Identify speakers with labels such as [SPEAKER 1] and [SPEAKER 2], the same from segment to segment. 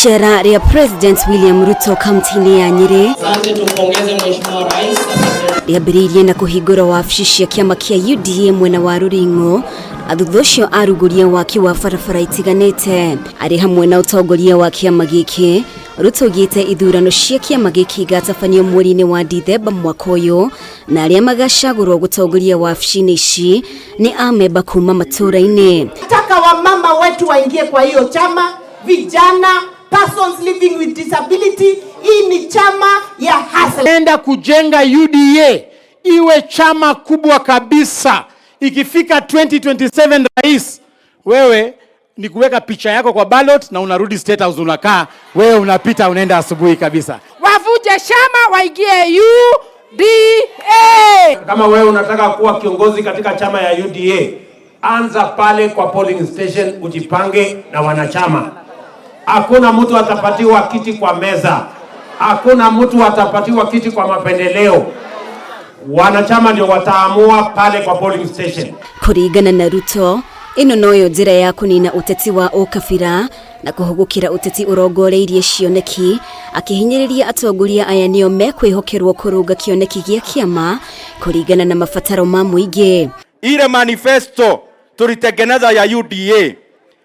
[SPEAKER 1] Ishara ya President William RUTO kaunti-ini ya NYERI.
[SPEAKER 2] Asante, tumpongeze Mheshimiwa Rais.
[SPEAKER 1] Yambĩrĩirie na kuhingũra wabici cia kiama kia UDA mwena wa Ruringo. Athuthucio aruguria waki wa barabara itiganite ari hamwe na utongoria wa kiama giki. RUTO gite ithurano cia kiama giki gatabanio mweri-ini wa Dithemba mwaka uyu, na aria magacagurwo gutongoria wabici-ini ici ni amemba kuma matuura-ini.
[SPEAKER 3] Nataka wamama wetu waingie kwa hiyo chama, vijana, persons living with disability. Hii ni chama ya hasa.
[SPEAKER 4] Enda kujenga UDA iwe chama kubwa kabisa. Ikifika 2027 rais, wewe ni kuweka picha yako kwa ballot na unarudi State House unakaa, wewe unapita unaenda asubuhi kabisa.
[SPEAKER 5] Wavuje chama waingie UDA.
[SPEAKER 6] Kama wewe unataka kuwa kiongozi katika chama ya UDA, anza pale kwa polling station, ujipange na wanachama. Hakuna mtu atapatiwa kiti kwa meza. Hakuna mtu atapatiwa kiti kwa mapendeleo. Wanachama ndio wataamua pale kwa polling station.
[SPEAKER 1] Kurigana na RUTO, ino noyo njira ya kunina uteti wa ukabira na kuhugukira uteti urongoreirie KIONEKI, akihinyiriria atongoria aya nio mekwihokerwo kuruga KIONEKI gia kiama kurigana na mafataro ma muingi.
[SPEAKER 7] Ile manifesto tulitengeneza ya UDA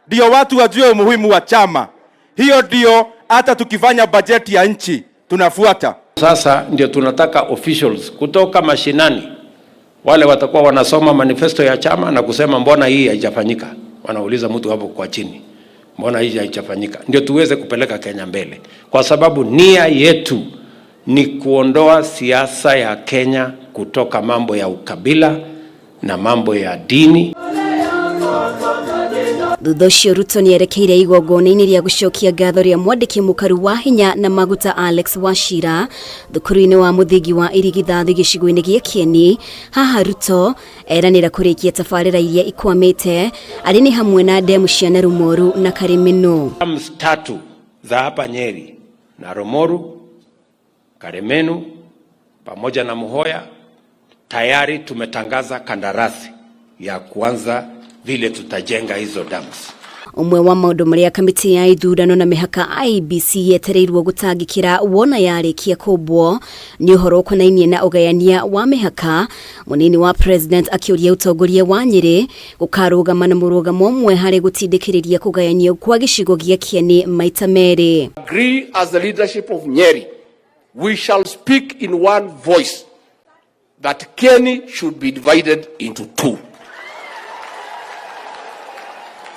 [SPEAKER 7] ndio watu wajue umuhimu wa chama. Hiyo ndio hata tukifanya bajeti ya nchi tunafuata.
[SPEAKER 6] Sasa ndio tunataka officials kutoka mashinani, wale watakuwa wanasoma manifesto ya chama na kusema mbona hii haijafanyika. Wanauliza mtu hapo kwa chini, mbona hii haijafanyika, ndio tuweze kupeleka Kenya mbele, kwa sababu nia yetu ni kuondoa siasa ya Kenya kutoka mambo ya ukabila na mambo ya dini.
[SPEAKER 1] Thutha RUTO nierekeire igongona-ini ria gucokia ngatho ria mwandiki mukaru wa hinya na maguta Alex Wachira thukuru-ini wa muthingi wa irigithathi gicigo-ini gia Kieni. Haha RUTO eranira kurikia tabarĩra iria ikwamite ari ni hamwe na ndemu cia Narumoru na Karemenu.
[SPEAKER 6] Dams 3 za hapa NYERI, Narumoru, Karemenu pamoja na Muhoya tayari tumetangaza kandarasi ya kuanza vile tutajenga hizo dams.
[SPEAKER 1] Umwe wa maundu maria kamiti ya ithurano na mihaka IEBC yetereirwo gutangikira wona yarikia kubwo ni uhoro konainie na ugayania wa mihaka. Munini wa president akiuria utongoria wa NYERI gukarugama na murugamo mwe hari gutindikiriria kugayanio kwa gicigo gia Kieni maita meri.
[SPEAKER 8] Agree as the leadership of NYERI, we shall speak in one voice that Kieni should be divided into 2.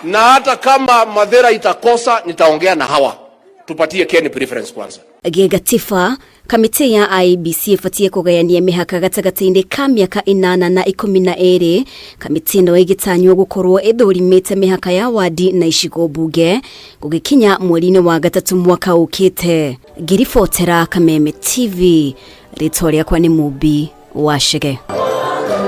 [SPEAKER 8] Na hata kama Madhera itakosa, nitaongea na hawa tupatie Kieni preference kwanza.
[SPEAKER 1] Gatifa kamiti ya IEBC ifatie kugayania mihaka gatagati-ini ka miaka 8 na 12. Kamiti no igitanywo gukorwo ithurimite mihaka ya wadi na icigo bunge gugikinya mweri-ini wa gatatu mwaka ukite. Ngiribotera Kameme TV, ritwa riakwa ni Mubi Wachige.